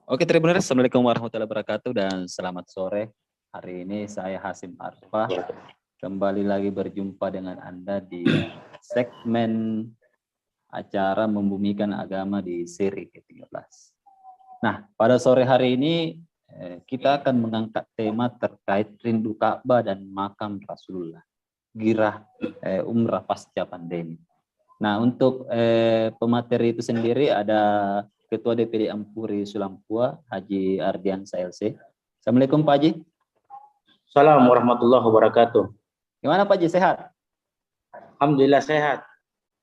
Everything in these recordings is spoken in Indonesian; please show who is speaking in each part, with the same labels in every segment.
Speaker 1: Oke, Tribuners, Assalamualaikum warahmatullahi wabarakatuh dan selamat sore. Hari ini saya Hasim Arfa kembali lagi berjumpa dengan Anda di segmen acara Membumikan Agama di seri ke-13. Nah, pada sore hari ini kita akan mengangkat tema terkait rindu Ka'bah dan makam Rasulullah, girah umrah pasca pandemi. Nah, untuk pemateri itu sendiri ada Ketua DPD Ampuri Sulampua, Haji Ardiansa LC. Assalamualaikum Pak Haji.
Speaker 2: Assalamualaikum warahmatullahi wabarakatuh.
Speaker 1: Gimana Pak Haji, sehat?
Speaker 2: Alhamdulillah sehat.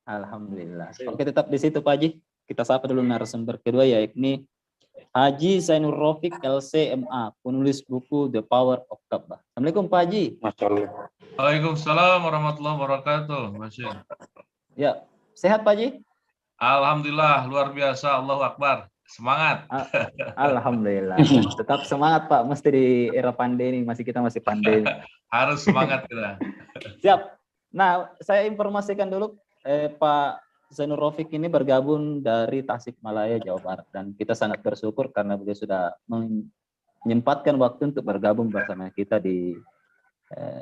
Speaker 1: Alhamdulillah. Oke, tetap di situ Pak Haji. Kita sapa dulu narasumber kedua, yakni Haji Zainur Rafiq LC MA, penulis buku The Power of Ka'bah. Assalamualaikum Pak Haji.
Speaker 2: Masya Allah.
Speaker 3: Waalaikumsalam warahmatullahi wabarakatuh. Masih.
Speaker 1: Ya, sehat Pak Haji?
Speaker 3: Alhamdulillah, luar biasa. Allahu Akbar. Semangat.
Speaker 1: Alhamdulillah. Tetap semangat Pak, mesti di era pandemi, kita masih pandemi.
Speaker 3: Harus semangat kita.
Speaker 1: Siap. Nah, saya informasikan dulu Pak Zainur Rafiq ini bergabung dari Tasikmalaya, Jawa Barat, dan kita sangat bersyukur karena beliau sudah menyempatkan waktu untuk bergabung bersama kita di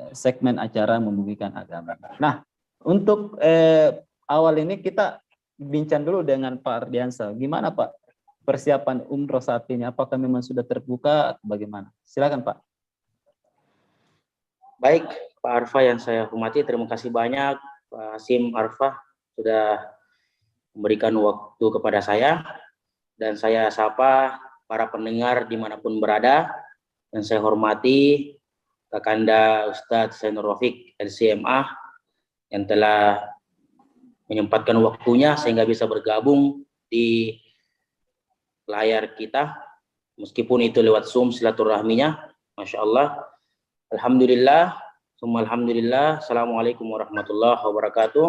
Speaker 1: segmen acara Membumikan Agama. Nah, untuk awal ini kita bincang dulu dengan Pak Ardiansa. Gimana Pak persiapan umroh saat ini? Apakah memang sudah terbuka atau bagaimana? Silakan Pak.
Speaker 2: Baik, Pak Arfa yang saya hormati, terima kasih banyak Pak Hasim Arfa sudah memberikan waktu kepada saya, dan saya sapa para pendengar dimanapun berada, dan saya hormati Kakanda Ustadz Zainur Rafiq LCMA yang telah menyempatkan waktunya sehingga bisa bergabung di layar kita, meskipun itu lewat Zoom silaturahminya. Masya Allah. Alhamdulillah, summa alhamdulillah. Assalamualaikum warahmatullahi wabarakatuh.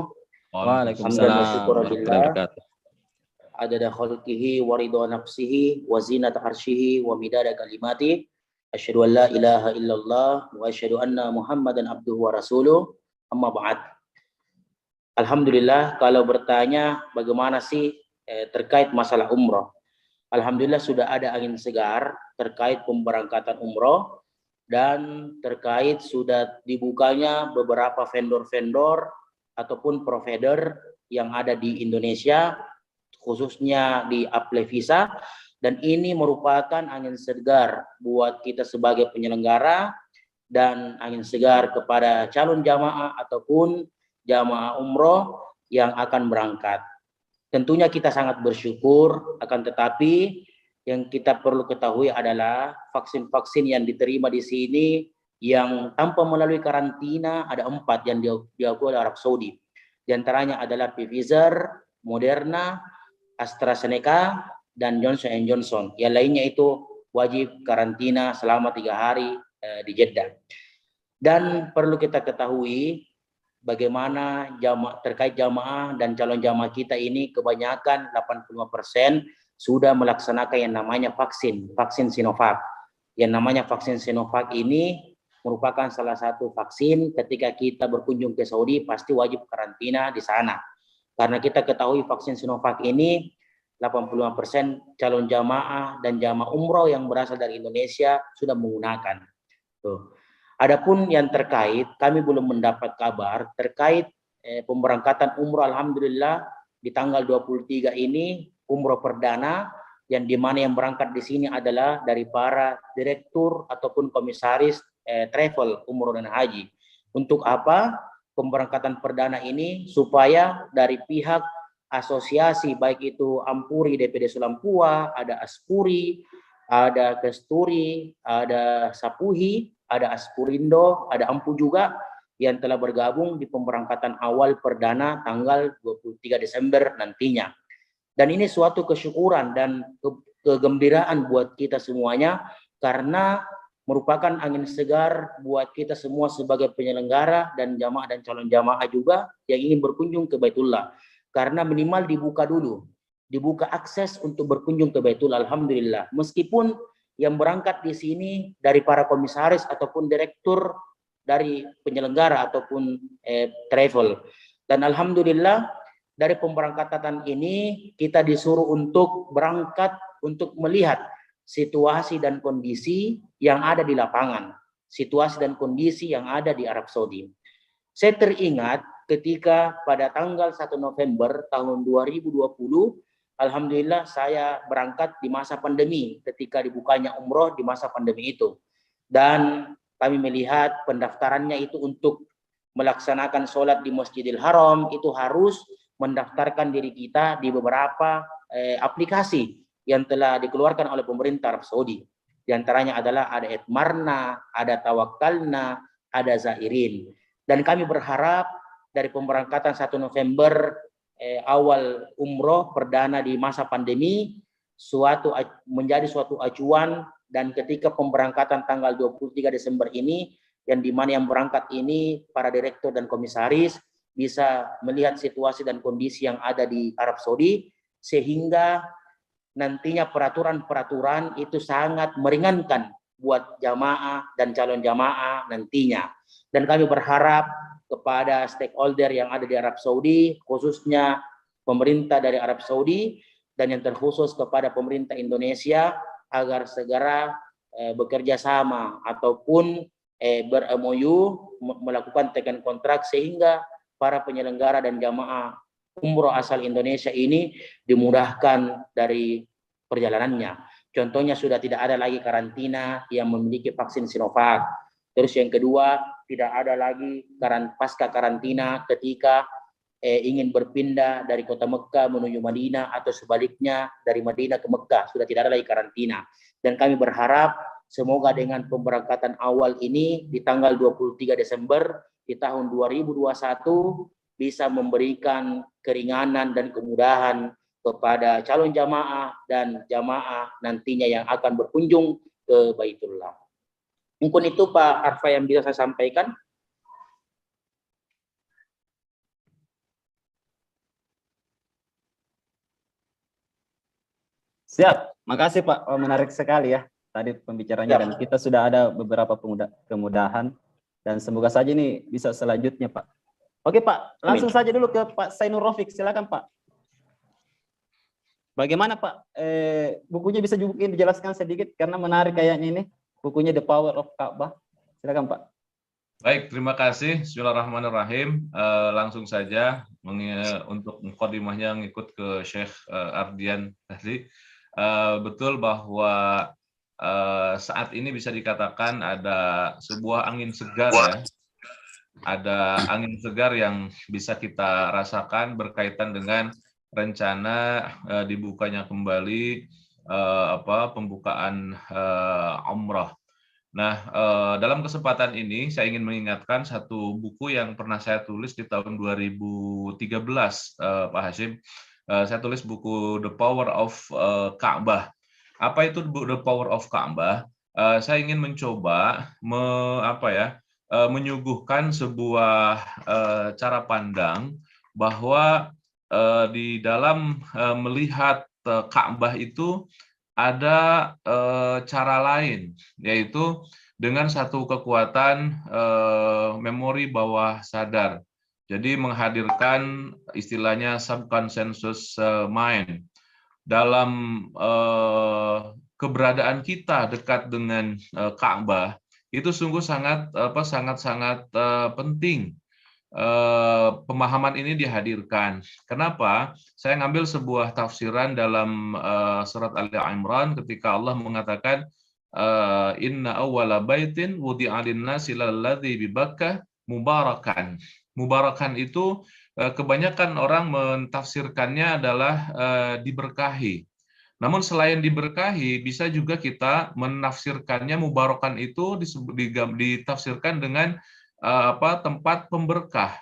Speaker 1: Waalaikumsalam warahmatullahi wabarakatuh.
Speaker 2: Adada khalqihi wa ridha nafsihi wa zinata arsyihi wa midada kalimati. Asyhadu an la ilaha illallah wa asyhadu anna Muhammadan abduhu wa rasuluh. Amma ba'd. Alhamdulillah, kalau bertanya bagaimana sih terkait masalah umroh, alhamdulillah sudah ada angin segar terkait pemberangkatan umroh, dan terkait sudah dibukanya beberapa vendor-vendor ataupun provider yang ada di Indonesia, khususnya di Apply Visa, dan ini merupakan angin segar buat kita sebagai penyelenggara dan angin segar kepada calon jamaah ataupun jamaah umroh yang akan berangkat. Tentunya kita sangat bersyukur, akan tetapi yang kita perlu ketahui adalah vaksin-vaksin yang diterima di sini yang tanpa melalui karantina ada 4 yang diakui oleh Arab Saudi. Di antaranya adalah Pfizer, Moderna, AstraZeneca, dan Johnson & Johnson. Yang lainnya itu wajib karantina selama 3 hari di Jeddah. Dan perlu kita ketahui bagaimana terkait jamaah dan calon jamaah kita ini kebanyakan 85% sudah melaksanakan yang namanya vaksin Sinovac. Yang namanya vaksin Sinovac ini merupakan salah satu vaksin ketika kita berkunjung ke Saudi pasti wajib karantina di sana. Karena kita ketahui vaksin Sinovac ini 85% calon jamaah dan jamaah umroh yang berasal dari Indonesia sudah menggunakan. Tuh. Adapun yang terkait, kami belum mendapat kabar terkait pemberangkatan umroh. Alhamdulillah di tanggal 23 ini umroh perdana, yang dimana yang berangkat di sini adalah dari para direktur ataupun komisaris travel umroh dan haji. Untuk apa pemberangkatan perdana ini? Supaya dari pihak asosiasi baik itu Ampuri DPD Sulampua, ada Aspuri, ada Kesturi, ada Sapuhi, ada Aspurindo, ada Ampu juga yang telah bergabung di pemberangkatan awal perdana tanggal 23 Desember nantinya. Dan ini suatu kesyukuran dan kegembiraan buat kita semuanya, karena merupakan angin segar buat kita semua sebagai penyelenggara dan jamaah dan calon jamaah juga yang ingin berkunjung ke Baitullah. Karena minimal dibuka dulu, dibuka akses untuk berkunjung ke Baitullah. Alhamdulillah, meskipun yang berangkat di sini dari para komisaris ataupun direktur dari penyelenggara ataupun travel. Dan alhamdulillah dari pemberangkatan ini kita disuruh untuk berangkat untuk melihat situasi dan kondisi yang ada di lapangan, situasi dan kondisi yang ada di Arab Saudi. Saya teringat ketika pada tanggal 1 November tahun 2020, alhamdulillah saya berangkat di masa pandemi ketika dibukanya umroh di masa pandemi itu. Dan kami melihat pendaftarannya itu untuk melaksanakan sholat di Masjidil Haram itu harus mendaftarkan diri kita di beberapa aplikasi yang telah dikeluarkan oleh pemerintah Arab Saudi. Di antaranya adalah ada Etmarna, ada Tawakkalna, ada Zairin. Dan kami berharap dari pemberangkatan 1 November awal umroh perdana di masa pandemi menjadi suatu acuan, dan ketika pemberangkatan tanggal 23 Desember ini yang dimana yang berangkat ini para direktur dan komisaris bisa melihat situasi dan kondisi yang ada di Arab Saudi, sehingga nantinya peraturan-peraturan itu sangat meringankan buat jamaah dan calon jamaah nantinya. Dan kami berharap kepada stakeholder yang ada di Arab Saudi, khususnya pemerintah dari Arab Saudi, dan yang terkhusus kepada pemerintah Indonesia, agar segera bekerja sama ataupun ber-MOU melakukan tekan kontrak sehingga para penyelenggara dan jamaah umroh asal Indonesia ini dimudahkan dari perjalanannya. Contohnya sudah tidak ada lagi karantina yang memiliki vaksin Sinovac. Terus yang kedua, tidak ada lagi pasca karantina ketika ingin berpindah dari kota Mekah menuju Madinah atau sebaliknya dari Madinah ke Mekah, sudah tidak ada lagi karantina. Dan kami berharap semoga dengan pemberangkatan awal ini di tanggal 23 Desember di tahun 2021 bisa memberikan keringanan dan kemudahan kepada calon jamaah dan jamaah nantinya yang akan berkunjung ke Baitullah. Mungkin itu Pak Arfa yang bisa saya sampaikan.
Speaker 1: Siap, makasih Pak. Oh, menarik sekali ya tadi pembicaranya, dan kita sudah ada beberapa kemudahan, dan semoga saja ini bisa selanjutnya Pak. Oke Pak, langsung saja dulu ke Pak Zainur Rofiq, silakan Pak. Bagaimana Pak? Bukunya bisa juga dijelaskan sedikit karena menarik kayaknya ini. Bukunya The Power of Ka'bah. Silakan Pak.
Speaker 3: Baik, terima kasih. Bismillahirrahmanirrahim. Langsung saja untuk mukadimahnya ngikut ke Syekh Ardian tadi. Betul bahwa saat ini bisa dikatakan ada sebuah angin segar ya. Ada angin segar yang bisa kita rasakan berkaitan dengan rencana dibukanya kembali pembukaan umrah. Nah, dalam kesempatan ini saya ingin mengingatkan satu buku yang pernah saya tulis di tahun 2013, Pak Hashim. Saya tulis buku The Power of Ka'bah. Apa itu The Power of Ka'bah? Saya ingin mencoba menyuguhkan sebuah cara pandang bahwa di dalam melihat Ka'bah itu ada cara lain, yaitu dengan satu kekuatan memori bawah sadar. Jadi menghadirkan istilahnya subconscious mind dalam keberadaan kita dekat dengan Ka'bah itu sungguh sangat penting. Pemahaman ini dihadirkan. Kenapa? Saya ngambil sebuah tafsiran dalam surat Ali Imran ketika Allah mengatakan inna awwala baitin wudi'a lin-nasi lalladzi bi Bakkah mubarakan. Mubarakan itu kebanyakan orang mentafsirkannya adalah diberkahi. Namun selain diberkahi, bisa juga kita menafsirkannya mubarakan itu ditafsirkan dengan tempat pemberkah.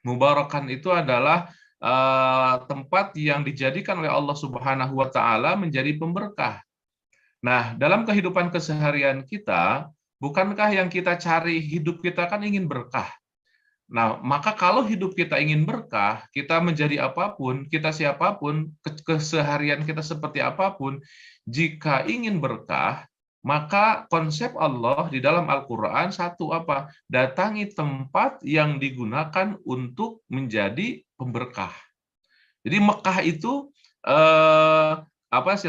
Speaker 3: Mubarakan itu adalah tempat yang dijadikan oleh Allah Subhanahu wa taala menjadi pemberkah. Nah, dalam kehidupan keseharian kita, bukankah yang kita cari hidup kita kan ingin berkah? Nah, maka kalau hidup kita ingin berkah, kita menjadi apapun, kita siapapun, keseharian kita seperti apapun, jika ingin berkah, maka konsep Allah di dalam Al-Quran satu apa? Datangi tempat yang digunakan untuk menjadi pemberkah. Jadi Mekah itu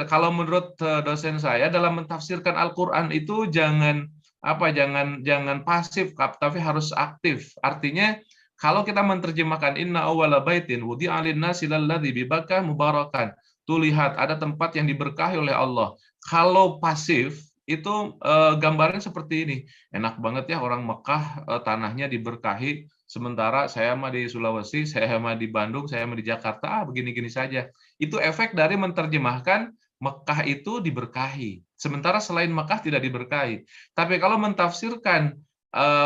Speaker 3: kalau menurut dosen saya dalam mentafsirkan Al-Qur'an itu jangan jangan pasif, tapi harus aktif. Artinya kalau kita menerjemahkan inna awwala baitin wudi'a lin-nasi lalladzi bibakkah mubarakan. Tuh lihat ada tempat yang diberkahi oleh Allah. Kalau pasif itu gambarnya seperti ini. Enak banget ya orang Mekah tanahnya diberkahi, sementara saya mah di Sulawesi, saya mah di Bandung, saya mah di Jakarta, begini-gini saja. Itu efek dari menerjemahkan Mekah itu diberkahi. Sementara selain Mekah tidak diberkahi. Tapi kalau mentafsirkan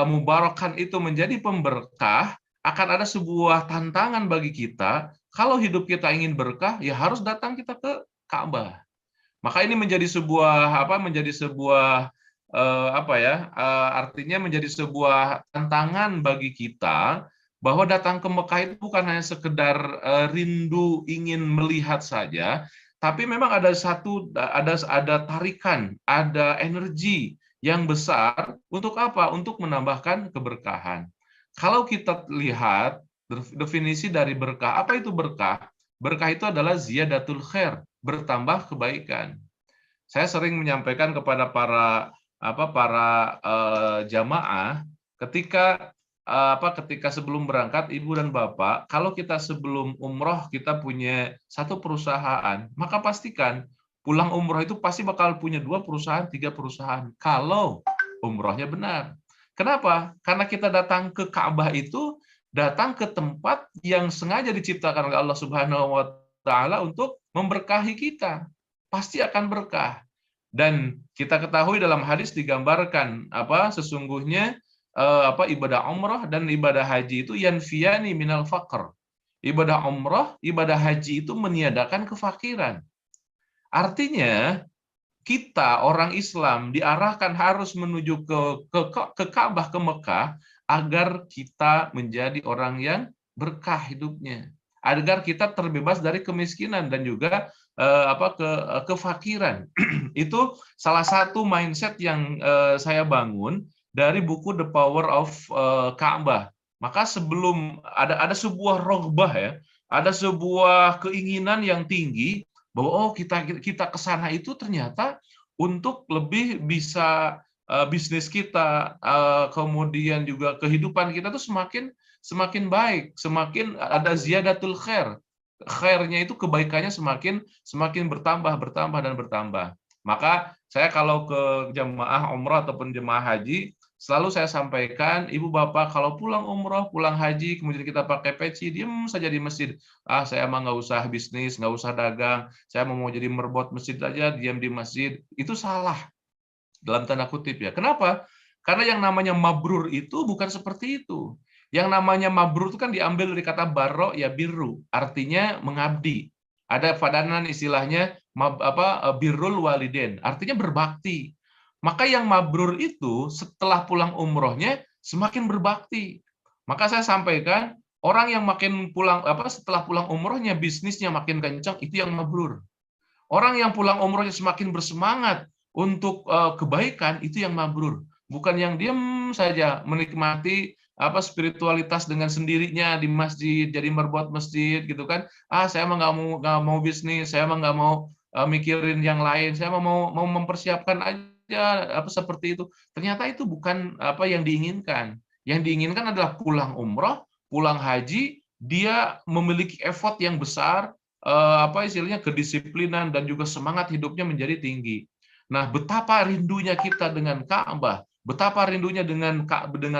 Speaker 3: mubarakan itu menjadi pemberkah, akan ada sebuah tantangan bagi kita. Kalau hidup kita ingin berkah, ya harus datang kita ke Ka'bah. Maka ini menjadi sebuah artinya menjadi sebuah tantangan bagi kita bahwa datang ke Mekah itu bukan hanya sekedar rindu ingin melihat saja, tapi memang ada tarikan, ada energi yang besar untuk apa? Untuk menambahkan keberkahan. Kalau kita lihat definisi dari berkah, apa itu berkah? Berkah itu adalah ziyadatul khair, bertambah kebaikan. Saya sering menyampaikan kepada para jamaah ketika sebelum berangkat, ibu dan bapak, kalau kita sebelum umroh kita punya satu perusahaan, maka pastikan pulang umroh itu pasti bakal punya 2 perusahaan, 3 perusahaan. Kalau umrohnya benar. Kenapa? Karena kita datang ke Ka'bah itu datang ke tempat yang sengaja diciptakan oleh Allah Subhanahu wa Ta'ala untuk memberkahi kita. Pasti akan berkah. Dan kita ketahui dalam hadis digambarkan sesungguhnya ibadah umrah dan ibadah haji itu yanfiyani minal faqr. Ibadah umrah, ibadah haji itu meniadakan kefakiran. Artinya kita orang Islam diarahkan harus menuju ke Ka'bah, ke Mekah, agar kita menjadi orang yang berkah hidupnya, agar kita terbebas dari kemiskinan dan juga kefakiran. Itu salah satu mindset yang saya bangun dari buku The Power of Ka'bah. Maka sebelum ada sebuah roghbah ya, ada sebuah keinginan yang tinggi bahwa kita ke sana itu ternyata untuk lebih bisa bisnis kita, kemudian juga kehidupan kita tuh semakin baik, semakin ada ziyadatul khair. Khairnya itu kebaikannya semakin bertambah dan bertambah. Maka saya kalau ke jemaah umrah ataupun jemaah haji, selalu saya sampaikan, ibu bapak kalau pulang umrah, pulang haji, kemudian kita pakai peci, diam saja di masjid. Saya mah nggak usah bisnis, nggak usah dagang, saya mau jadi merbot masjid aja, diam di masjid. Itu salah, dalam tanda kutip ya. Kenapa? Karena yang namanya mabrur itu bukan seperti itu. Yang namanya mabrur itu kan diambil dari kata barro ya birru, artinya mengabdi. Ada padanan istilahnya birrul waliden, artinya berbakti. Maka yang mabrur itu setelah pulang umrohnya semakin berbakti. Maka saya sampaikan, orang yang makin setelah pulang umrohnya bisnisnya makin kencang, itu yang mabrur. Orang yang pulang umrohnya semakin bersemangat untuk kebaikan, itu yang mabrur. Bukan yang diam saja menikmati spiritualitas dengan sendirinya di masjid, jadi merbot masjid gitu kan. Saya mah nggak mau bisnis, saya mah nggak mau mikirin yang lain, saya mau mempersiapkan aja seperti itu. Ternyata itu bukan apa yang diinginkan. Yang diinginkan adalah pulang umroh, pulang haji, dia memiliki effort yang besar, istilahnya kedisiplinan dan juga semangat hidupnya menjadi tinggi. Nah, betapa rindunya kita dengan Ka'bah, betapa rindunya dengan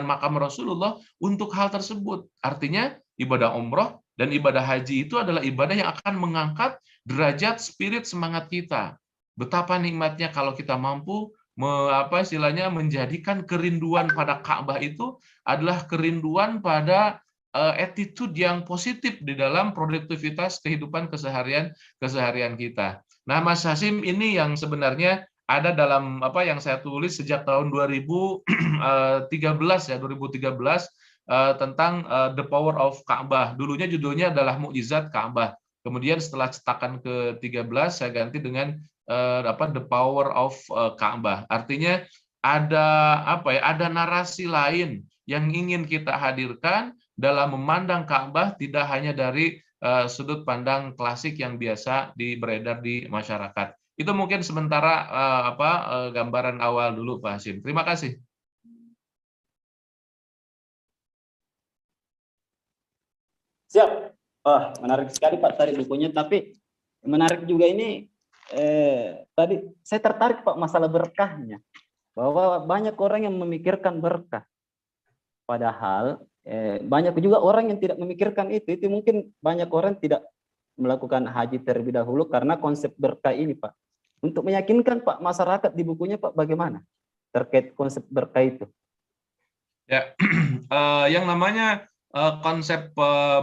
Speaker 3: makam Rasulullah untuk hal tersebut. Artinya ibadah umroh dan ibadah haji itu adalah ibadah yang akan mengangkat derajat spirit semangat kita. Betapa nikmatnya kalau kita mampu menjadikan kerinduan pada Ka'bah itu adalah kerinduan pada attitude yang positif di dalam produktivitas kehidupan keseharian kita. Nah, Mas Hasim, ini yang sebenarnya ada dalam yang saya tulis sejak tahun 2013 tentang The Power of Ka'bah. Dulunya judulnya adalah Mukjizat Ka'bah. Kemudian setelah cetakan ke-13 saya ganti dengan The Power of Ka'bah. Artinya ada narasi lain yang ingin kita hadirkan dalam memandang Ka'bah, tidak hanya dari sudut pandang klasik yang biasa beredar di masyarakat. Itu mungkin sementara gambaran awal dulu, Pak Hasyim. Terima kasih.
Speaker 1: Siap. Wah, menarik sekali Pak tadi bukunya, tapi menarik juga ini tadi saya tertarik Pak masalah berkahnya. Bahwa banyak orang yang memikirkan berkah. Padahal banyak juga orang yang tidak memikirkan itu. Itu mungkin banyak orang tidak melakukan haji terlebih dahulu karena konsep berkah ini, Pak. Untuk meyakinkan Pak masyarakat di bukunya Pak bagaimana terkait konsep berkah itu?
Speaker 3: Ya, yang namanya konsep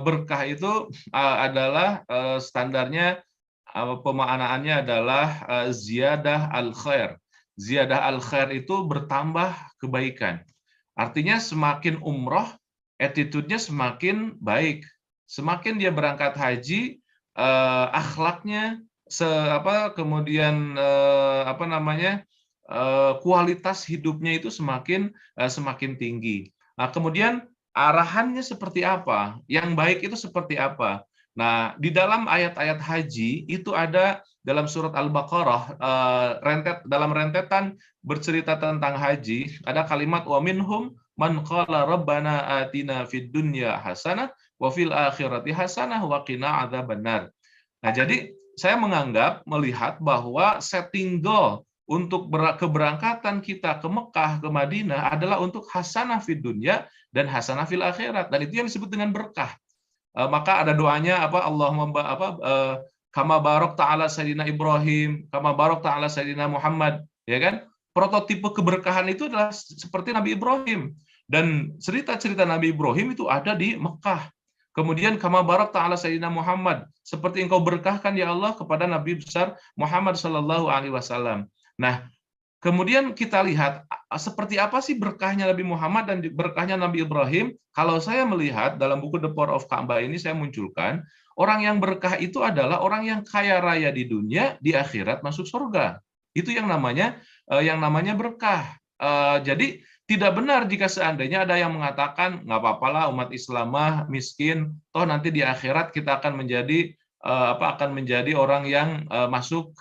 Speaker 3: berkah itu adalah standarnya pemaknaannya adalah ziyadah al-khair. Ziyadah al-khair itu bertambah kebaikan. Artinya semakin umroh, attitude-nya semakin baik. Semakin dia berangkat haji, akhlaknya kemudian kualitas hidupnya itu semakin tinggi. Nah, kemudian arahannya seperti apa? Yang baik itu seperti apa? Nah, di dalam ayat-ayat haji itu ada dalam surat Al-Baqarah, dalam rentetan bercerita tentang haji, ada kalimat wa minhum man qala rabbana atina fid dunya hasanah wa fil akhirati hasanah wa qina adzabannar. Nah, jadi saya melihat bahwa setting goal untuk keberangkatan kita ke Mekah, ke Madinah adalah untuk hasanah fid dunya dan hasanah fil akhirat, dan itu yang disebut dengan berkah. Maka ada doanya Allahumma kama barok ta'ala sayyidina Ibrahim, kama barok ta'ala sayyidina Muhammad, ya kan? Prototipe keberkahan itu adalah seperti Nabi Ibrahim, dan cerita-cerita Nabi Ibrahim itu ada di Mekah. Kemudian kama barak ta'ala sayyidina Muhammad, seperti engkau berkahkan ya Allah kepada Nabi besar Muhammad sallallahu alaihi wasallam. Nah, kemudian kita lihat seperti apa sih berkahnya Nabi Muhammad dan berkahnya Nabi Ibrahim. Kalau saya melihat dalam buku The Power of Ka'bah ini, saya munculkan orang yang berkah itu adalah orang yang kaya raya di dunia, di akhirat masuk surga. Itu yang namanya berkah. Jadi tidak benar jika seandainya ada yang mengatakan nggak apa-apalah umat Islam miskin, toh nanti di akhirat kita akan menjadi orang yang masuk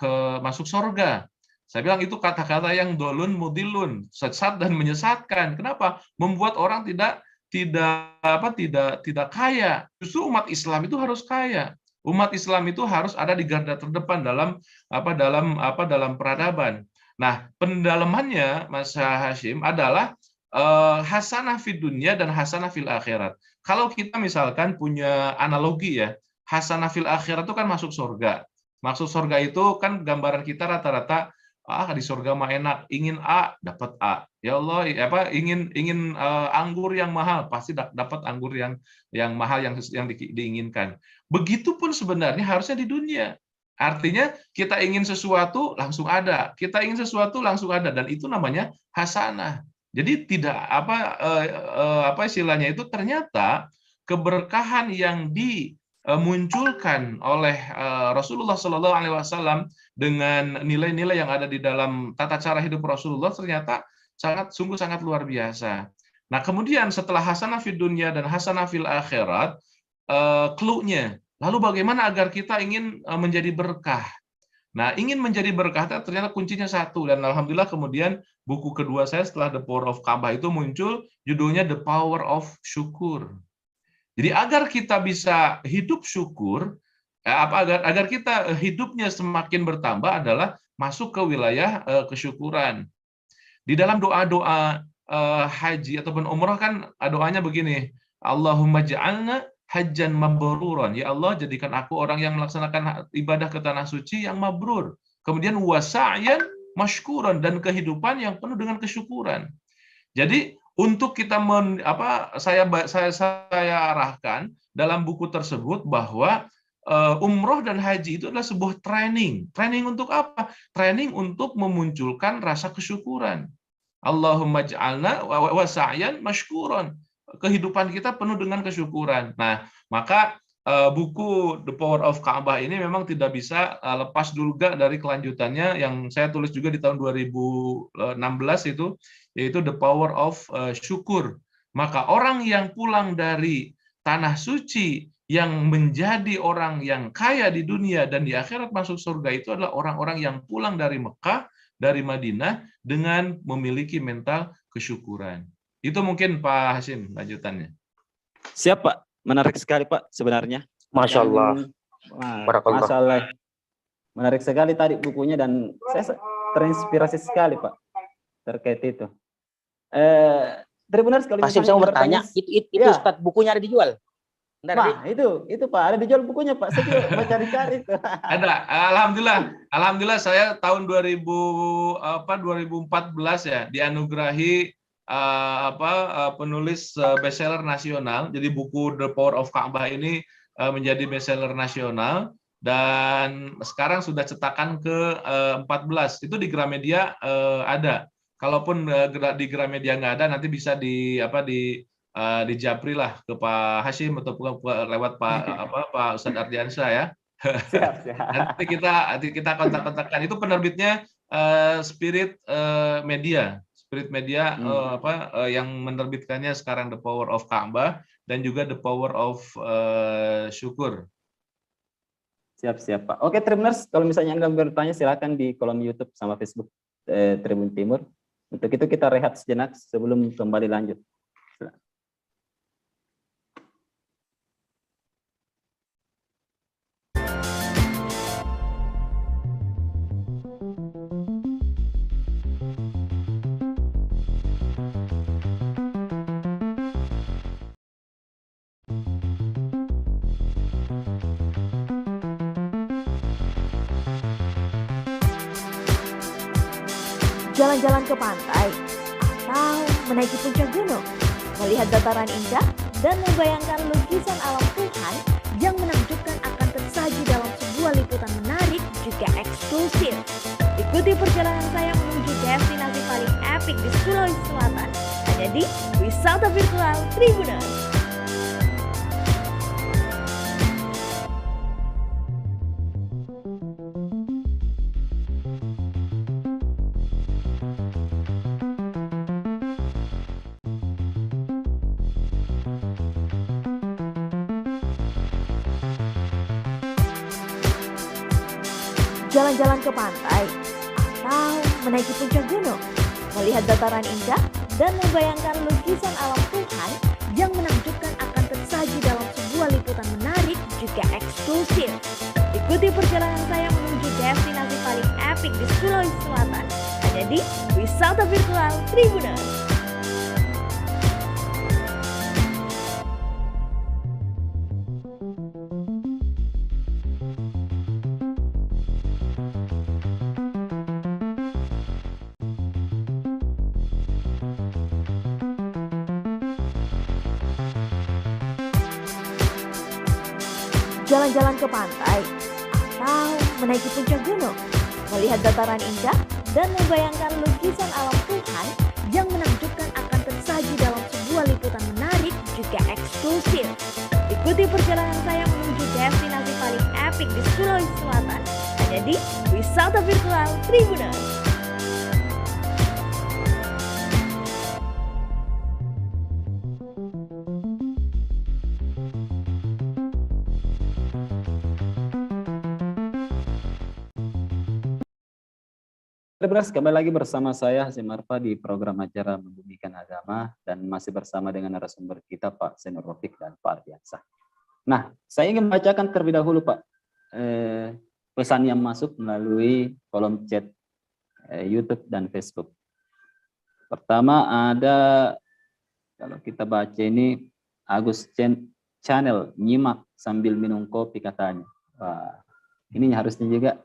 Speaker 3: surga. Saya bilang itu kata-kata yang dolun mudilun, sesat dan menyesatkan. Kenapa? Membuat orang tidak kaya. Justru umat Islam itu harus kaya. Umat Islam itu harus ada di garda terdepan dalam peradaban. Nah, pendalamannya Mas Hasyim adalah hasanah fid dunya dan hasanah fil akhirat. Kalau kita misalkan punya analogi ya, hasanah fil akhirat itu kan masuk surga. Masuk surga itu kan gambaran kita rata-rata di surga mah enak, ingin A dapat A. Ya Allah, ingin anggur yang mahal, pasti dapat anggur yang mahal yang diinginkan. Begitupun sebenarnya harusnya di dunia. Artinya kita ingin sesuatu langsung ada, kita ingin sesuatu langsung ada, dan itu namanya hasanah. Jadi tidak istilahnya itu ternyata keberkahan yang dimunculkan oleh Rasulullah Shallallahu Alaihi Wasallam dengan nilai-nilai yang ada di dalam tata cara hidup Rasulullah ternyata sungguh sangat luar biasa. Nah, kemudian setelah hasanah fid dunya dan hasanah fil akhirat, clue-nya. Lalu bagaimana agar kita ingin menjadi berkah? Nah, ingin menjadi berkah ternyata kuncinya satu, dan alhamdulillah kemudian buku kedua saya setelah The Power of Ka'bah itu muncul, judulnya The Power of Syukur. Jadi agar kita bisa hidup syukur, agar kita hidupnya semakin bertambah adalah masuk ke wilayah kesyukuran. Di dalam doa-doa haji ataupun umrah kan doanya begini, Allahumma ja'alna hajjan mabruran. Ya Allah, jadikan aku orang yang melaksanakan ibadah ke tanah suci yang mabrur. Kemudian wasa'yan mashkuran, dan kehidupan yang penuh dengan kesyukuran. Jadi untuk kita saya arahkan dalam buku tersebut bahwa umroh dan haji itu adalah sebuah training. Training untuk apa? Training untuk memunculkan rasa kesyukuran. Allahumma ja'alna wasa'yan mashkuran. Kehidupan kita penuh dengan kesyukuran. Nah, maka buku The Power of Ka'bah ini memang tidak bisa lepas juga dari kelanjutannya yang saya tulis juga di tahun 2016 itu, yaitu The Power of Syukur. Maka orang yang pulang dari tanah suci yang menjadi orang yang kaya di dunia dan di akhirat masuk surga itu adalah orang-orang yang pulang dari Mekah, dari Madinah dengan memiliki mental kesyukuran. Itu mungkin Pak Hasim lanjutannya.
Speaker 1: Siap Pak, menarik sekali Pak sebenarnya.
Speaker 2: Masya Allah. Barakallah.
Speaker 1: Masya Allah. Menarik sekali tadi bukunya dan saya terinspirasi sekali Pak terkait itu. Tribuners kalau
Speaker 2: Hasim, saya mau bertanya, itu
Speaker 1: ya.
Speaker 2: Ustadz bukunya ada dijual?
Speaker 1: Nah, itu Pak, ada dijual bukunya Pak. Saya juga mau cari-cari itu.
Speaker 3: Ada, alhamdulillah saya tahun 2014 ya dianugerahi penulis bestseller nasional. Jadi buku The Power of Ka'bah ini menjadi bestseller nasional dan sekarang sudah cetakan ke-14. Itu di Gramedia ada. Kalaupun di Gramedia nggak ada, nanti bisa di Japri lah ke Pak Hasyim atau lewat Pak Ustadz Ardiansyah ya.
Speaker 1: Siap.
Speaker 3: Nanti kita kontak-kontakkan. Itu penerbitnya Spirit Media yang menerbitkannya sekarang The Power of Ka'bah dan juga The Power of Syukur.
Speaker 1: Siap Pak. Oke Tribuners, kalau misalnya Anda bertanya silakan di kolom YouTube sama Facebook Tribun Timur. Untuk itu kita rehat sejenak sebelum kembali lanjut.
Speaker 4: Jalan-jalan ke pantai, atau menaiki puncak gunung, melihat dataran indah, dan membayangkan lukisan alam Tuhan yang menakjubkan akan tersaji dalam sebuah liputan menarik juga eksklusif. Ikuti perjalanan saya menuju destinasi paling epik di Sulawesi Selatan, hanya di Wisata Virtual Tribuners. Jalan-jalan ke pantai, atau menaiki puncak gunung, melihat dataran indah, dan membayangkan lukisan alam Tuhan yang menakjubkan akan tersaji dalam sebuah liputan menarik juga eksklusif. Ikuti perjalanan saya menuju destinasi paling epik di Sulawesi Selatan, hanya di Wisata Virtual Tribuners. Jalan-jalan ke pantai, atau menaiki puncak gunung, melihat dataran indah, dan membayangkan lukisan alam Tuhan yang menakjubkan akan tersaji dalam sebuah liputan menarik juga eksklusif. Ikuti perjalanan saya menuju destinasi paling epik di Sulawesi Selatan, hanya di Wisata Virtual Tribuners.
Speaker 1: Tribuners, kembali lagi bersama saya Hasyim Arfa di program acara Membumikan Agama dan masih bersama dengan narasumber kita Pak Zainur Rofiq dan Pak Ardiansyah. Nah, saya ingin membacakan terlebih dahulu Pak pesan yang masuk melalui kolom chat YouTube dan Facebook. Pertama ada, kalau kita baca ini, Agus Channel, nyimak sambil minum kopi katanya. Wah, ini harusnya juga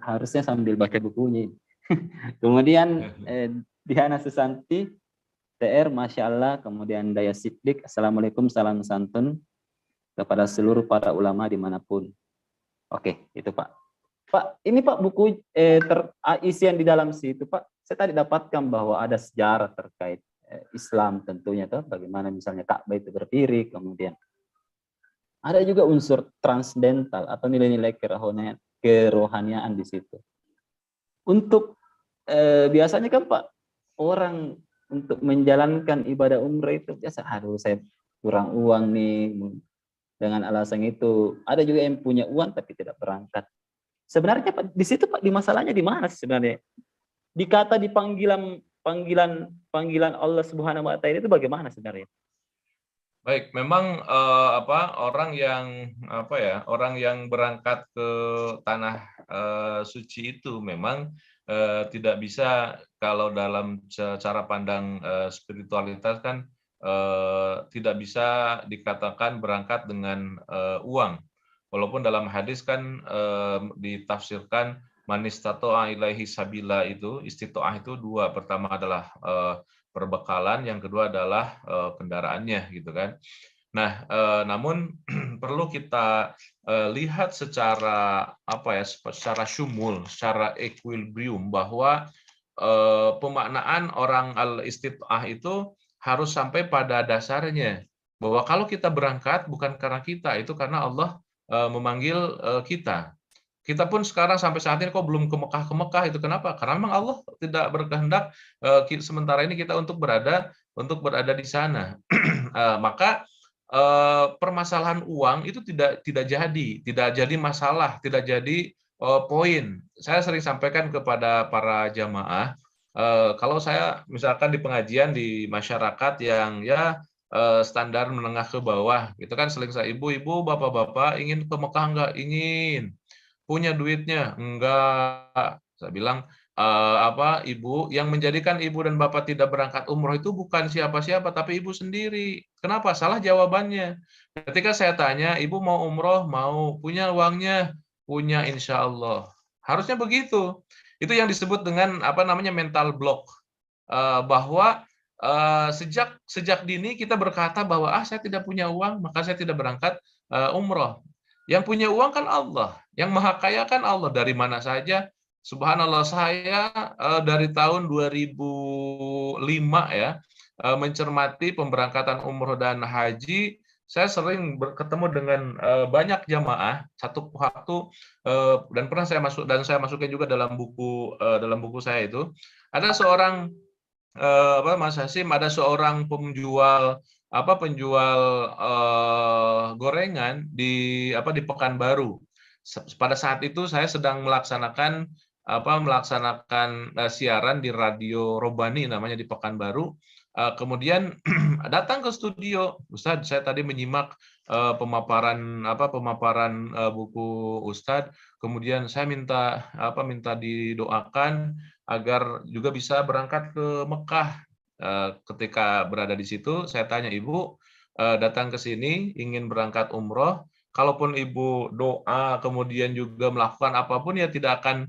Speaker 1: harusnya sambil baca bukunya. Kemudian Diana Susanti TR, Masya Allah. Kemudian Daya Siddiq, Assalamualaikum, salam santun kepada seluruh para ulama dimanapun. Oke, itu Pak. Pak, ini Pak buku isian di dalam situ Pak, saya tadi dapatkan bahwa ada sejarah terkait Islam tentunya tuh, bagaimana misalnya Ka'bah itu berdiri, kemudian ada juga unsur transcendental atau nilai-nilai kerohaniaan di situ. Untuk biasanya kan Pak, orang untuk menjalankan ibadah umrah itu biasa, aduh saya kurang uang nih, dengan alasan itu. Ada juga yang punya uang tapi tidak berangkat. Sebenarnya Pak, di situ Pak, di masalahnya di mana sih sebenarnya? Dikata di panggilan Allah Subhanahu wa taala itu bagaimana sebenarnya?
Speaker 3: Baik, memang orang yang berangkat ke tanah suci itu memang tidak bisa, kalau dalam cara pandang spiritualitas kan tidak bisa dikatakan berangkat dengan uang. Walaupun dalam hadis kan ditafsirkan man istata'a ilaihi sabila, itu istita'ah itu dua. Pertama adalah perbekalan, yang kedua adalah kendaraannya, gitu kan. Nah, namun perlu kita lihat secara secara syumul, secara equilibrium, bahwa pemaknaan orang al-istita'ah itu harus sampai pada dasarnya, bahwa kalau kita berangkat bukan karena kita, itu karena Allah memanggil kita. Kita pun sekarang sampai saat ini kok belum ke Mekah itu kenapa? Karena memang Allah tidak berkehendak sementara ini kita untuk berada di sana. Maka permasalahan uang itu tidak jadi masalah, tidak jadi poin. Saya sering sampaikan kepada para jamaah, kalau saya misalkan di pengajian di masyarakat yang standar menengah ke bawah, itu kan sering saya, ibu-ibu, bapak-bapak ingin ke Mekah enggak? Ingin. Punya duitnya? Enggak. Saya bilang, ibu, yang menjadikan ibu dan bapak tidak berangkat umroh itu bukan siapa-siapa, tapi ibu sendiri. Kenapa? Salah jawabannya. Ketika saya tanya, ibu mau umroh? Mau. Punya uangnya? Punya, insya Allah. Harusnya begitu. Itu yang disebut dengan mental block. Bahwa sejak dini kita berkata bahwa saya tidak punya uang, maka saya tidak berangkat umroh. Yang punya uang kan Allah, yang maha kaya kan Allah. Dari mana saja? Subhanallah, saya dari tahun 2005 mencermati pemberangkatan umroh dan haji. Saya sering bertemu dengan banyak jamaah satu waktu, dan pernah saya masukkan juga dalam buku saya itu. Ada seorang Mas Hasim, ada seorang penjual gorengan di Pekanbaru. Pada saat itu saya sedang melaksanakan siaran di radio Robani namanya di Pekanbaru. Kemudian datang ke studio, Ustadz, saya tadi menyimak pemaparan buku Ustadz. Kemudian saya minta didoakan agar juga bisa berangkat ke Mekah. Ketika berada di situ, saya tanya, ibu datang ke sini ingin berangkat umroh, kalaupun ibu doa kemudian juga melakukan apapun ya tidak akan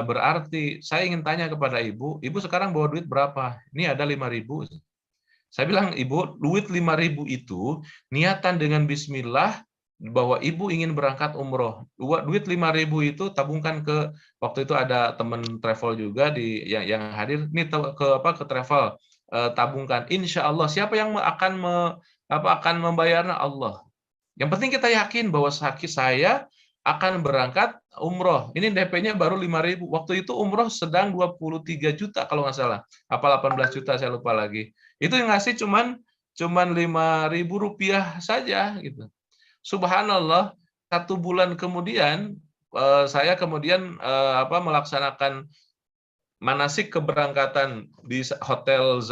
Speaker 3: berarti. Saya ingin tanya kepada ibu sekarang bawa duit berapa? Ini ada 5.000. Saya bilang, ibu, duit 5.000 itu niatan dengan bismillah bahwa ibu ingin berangkat umroh. Duit 5.000 itu tabungkan ke, waktu itu ada teman travel juga yang hadir, ini ke travel, tabungkan. Insya Allah siapa yang akan membayarnya? Allah. Yang penting kita yakin bahwa saya akan berangkat umroh. Ini DP-nya baru 5.000. Waktu itu umroh sedang 23 juta kalau nggak salah. Apa 18 juta, saya lupa lagi. Itu yang ngasih cuman 5.000 rupiah saja gitu. Subhanallah, 1 bulan kemudian saya kemudian melaksanakan manasik keberangkatan di Hotel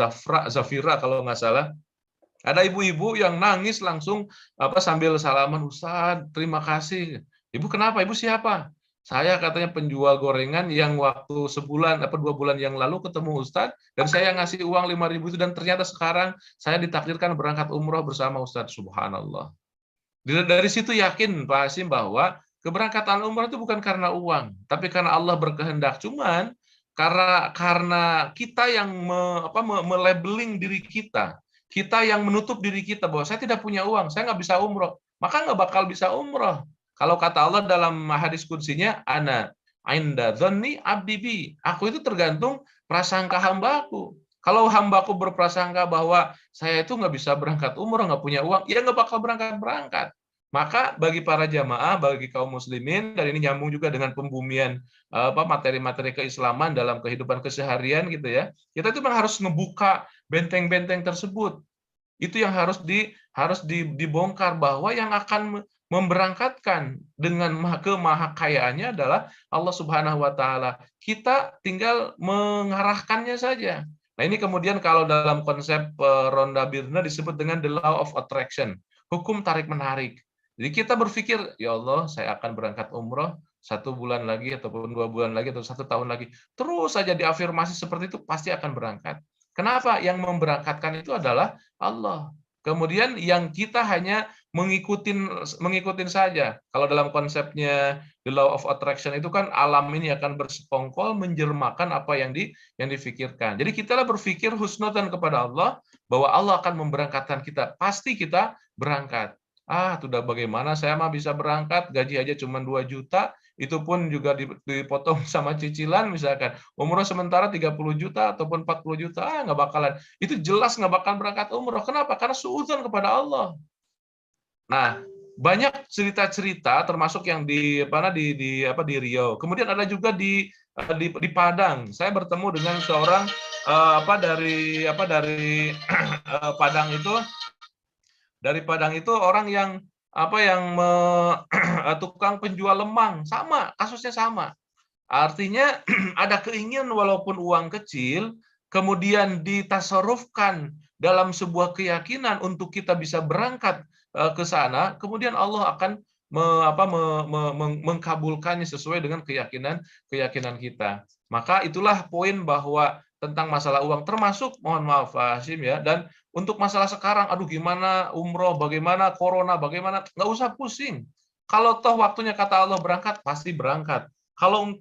Speaker 3: Zafira kalau nggak salah. Ada ibu-ibu yang nangis langsung sambil salaman, Ustadz, terima kasih. Ibu kenapa? Ibu siapa? Saya katanya penjual gorengan yang waktu 2 bulan yang lalu ketemu Ustadz, dan saya ngasih uang 5.000 itu, dan ternyata sekarang saya ditakdirkan berangkat umroh bersama Ustadz. Subhanallah. Dari situ yakin Pak Hasim bahwa keberangkatan umroh itu bukan karena uang, tapi karena Allah berkehendak. Cuman karena kita yang melabeling diri kita yang menutup diri kita bahwa saya tidak punya uang, saya nggak bisa umroh, maka nggak bakal bisa umroh. Kalau kata Allah dalam hadis qudsinya, ana inda dzanni abdi bi, aku itu tergantung prasangka hambaku. Kalau hambaku berprasangka bahwa saya itu nggak bisa berangkat umroh, nggak punya uang, ya nggak bakal berangkat. Maka bagi para jamaah, bagi kaum muslimin, dan ini nyambung juga dengan pembumian materi-materi keislaman dalam kehidupan keseharian gitu ya. Kita itu memang harus ngebuka benteng-benteng tersebut. Itu yang harus harus dibongkar bahwa yang akan memberangkatkan dengan kemahakayaannya adalah Allah Subhanahu wa taala. Kita tinggal mengarahkannya saja. Nah, ini kemudian kalau dalam konsep Ronda Birna disebut dengan the law of attraction, hukum tarik menarik. Jadi kita berpikir, ya Allah, saya akan berangkat umroh 1 bulan lagi ataupun 2 bulan lagi atau 1 tahun lagi. Terus saja diafirmasi seperti itu, pasti akan berangkat. Kenapa? Yang memberangkatkan itu adalah Allah. Kemudian yang kita hanya mengikutin saja. Kalau dalam konsepnya the law of attraction itu kan alam ini akan bersekongkol menjermakan apa yang difikirkan. Jadi kita berpikir husnudzan kepada Allah bahwa Allah akan memberangkatkan kita. Pasti kita berangkat. Sudah bagaimana saya mah bisa berangkat, gaji aja cuma 2 juta, itu pun juga dipotong sama cicilan misalkan. Umroh sementara 30 juta ataupun 40 juta, nggak bakalan. Itu jelas nggak bakal berangkat umroh. Kenapa? Karena suudzon kepada Allah. Nah, banyak cerita-cerita termasuk yang di Riau. Kemudian ada juga di Padang. Saya bertemu dengan seorang dari Padang itu. Dari Padang itu orang yang tukang penjual lemang, sama, kasusnya sama. Artinya ada keinginan walaupun uang kecil, kemudian ditasarufkan dalam sebuah keyakinan untuk kita bisa berangkat ke sana, kemudian Allah akan mengkabulkannya sesuai dengan keyakinan kita. Maka itulah poin bahwa tentang masalah uang, termasuk mohon maaf Pak Hashim ya, dan untuk masalah sekarang, gimana umroh, bagaimana corona, bagaimana, nggak usah pusing. Kalau toh waktunya kata Allah berangkat, pasti berangkat. Kalau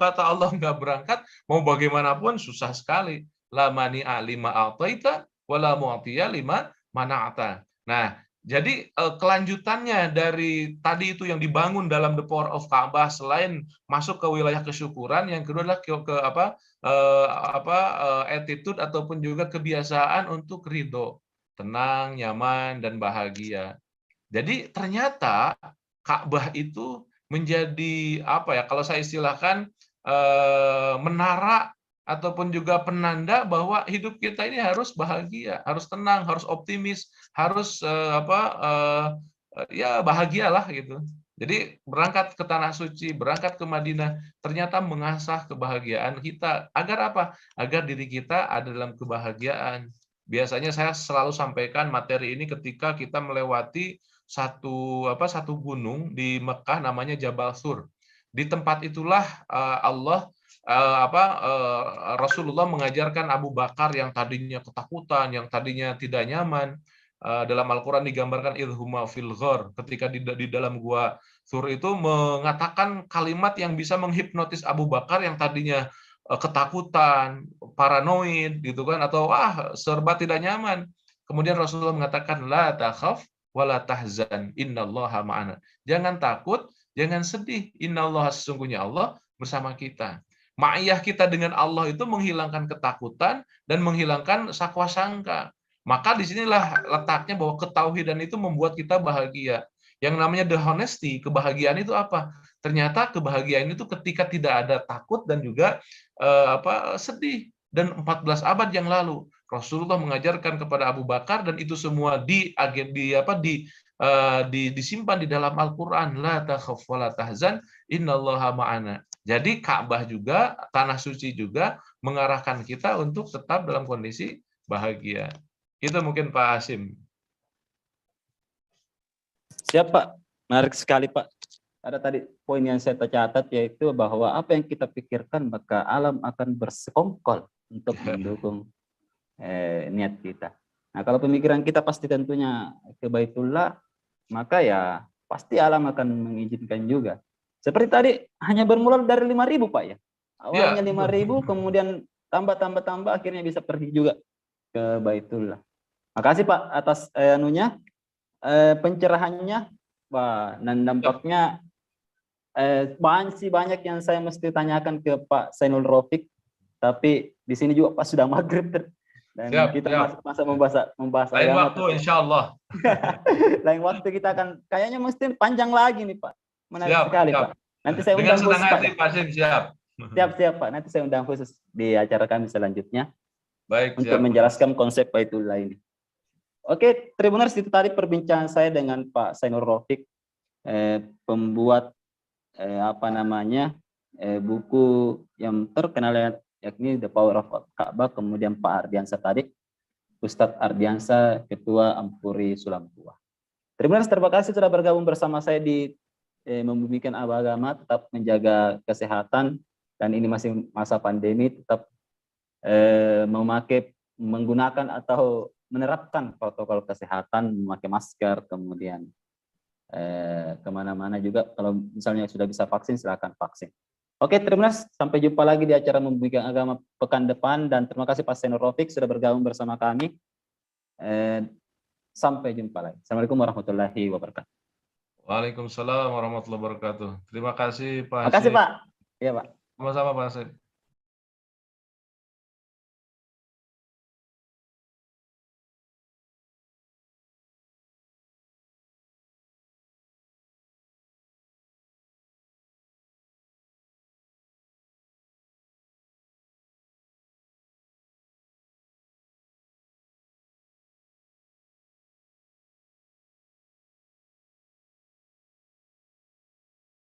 Speaker 3: kata Allah nggak berangkat, mau bagaimanapun susah sekali. La mani'a lima a'taita, wala mu'tiya lima mana'ata. Nah, jadi kelanjutannya dari tadi itu yang dibangun dalam the power of Ka'bah, selain masuk ke wilayah kesyukuran, yang kedua adalah attitude ataupun juga kebiasaan untuk ridho, tenang, nyaman, dan bahagia. Jadi ternyata Ka'bah itu menjadi kalau saya istilahkan menara ataupun juga penanda bahwa hidup kita ini harus bahagia, harus tenang, harus optimis, harus bahagialah gitu. Jadi berangkat ke Tanah Suci, berangkat ke Madinah, ternyata mengasah kebahagiaan kita. Agar apa? Agar diri kita ada dalam kebahagiaan. Biasanya saya selalu sampaikan materi ini ketika kita melewati satu gunung di Mekah namanya Jabal Sur. Di tempat itulah Rasulullah mengajarkan Abu Bakar yang tadinya ketakutan, yang tadinya tidak nyaman. Dalam Al-Quran digambarkan idhuma fil ghar, ketika di dalam gua Sur itu mengatakan kalimat yang bisa menghipnotis Abu Bakar yang tadinya ketakutan, paranoid gitu kan, atau serba tidak nyaman. Kemudian Rasulullah mengatakan la takhaf wala tahzan innallaha ma'ana. Jangan takut, jangan sedih, innallaha, sesungguhnya Allah bersama kita. Ma'iyah kita dengan Allah itu menghilangkan ketakutan dan menghilangkan sakwa sangka. Maka disinilah letaknya bahwa ketauhidan itu membuat kita bahagia. Yang namanya the honesty, kebahagiaan itu apa? Ternyata kebahagiaan itu ketika tidak ada takut dan juga sedih. Dan 14 abad yang lalu Rasulullah mengajarkan kepada Abu Bakar, dan itu semua disimpan di dalam Al-Quran. La takhaf wa la tahzan innallaha ma'ana. Jadi Ka'bah juga, Tanah Suci juga mengarahkan kita untuk tetap dalam kondisi bahagia. Itu mungkin Pak Hashim.
Speaker 1: Siap Pak, menarik sekali Pak. Ada tadi poin yang saya catat, yaitu bahwa apa yang kita pikirkan maka alam akan bersekongkol untuk mendukung niat kita. Nah, kalau pemikiran kita pasti tentunya ke Baitullah, maka ya pasti alam akan mengizinkan juga. Seperti tadi hanya bermula dari 5.000 Pak ya. Awalnya 5.000, kemudian tambah akhirnya bisa pergi juga ke Baitullah. Makasih Pak atas pencerahannya Pak, dan dampaknya banyak yang saya mesti tanyakan ke Pak Zainul Rofiq, tapi di sini juga Pak sudah maghrib dan kita masa membahas
Speaker 3: lain waktu insya Allah.
Speaker 1: Lain waktu kita akan kayaknya mesti panjang lagi nih Pak. Menarik sekali Pak. Nanti saya undang khusus Pak. Siap Pak. Nanti saya undang khusus di acara kami selanjutnya.
Speaker 3: Baik,
Speaker 1: untuk menjelaskan konsep Baitullah ini. Oke, Tribuners, itu tadi perbincangan saya dengan Pak Zainur Rofiq, pembuat buku yang terkenal yakni The Power of Ka'bah, kemudian Pak Ardiansa tadi, Ustadz Ardiansa, Ketua Ampuri Sulamtua. Tribuners, terima kasih sudah bergabung bersama saya di Membumikan Agama. Tetap menjaga kesehatan, dan ini masih masa pandemi, tetap menggunakan atau menerapkan protokol kesehatan, memakai masker, kemudian kemana-mana juga. Kalau misalnya sudah bisa vaksin, silakan vaksin. Oke, Tribuners, sampai jumpa lagi di acara Membumikan Agama pekan depan, dan terima kasih Pak Zainur Rofiq sudah bergabung bersama kami. Sampai jumpa lagi. Assalamualaikum warahmatullahi wabarakatuh.
Speaker 3: Waalaikumsalam warahmatullahi wabarakatuh. Terima kasih Pak
Speaker 1: Terima kasih
Speaker 3: Hasyim.
Speaker 1: Pak. Iya Pak.
Speaker 3: Sama-sama Pak Hasyim.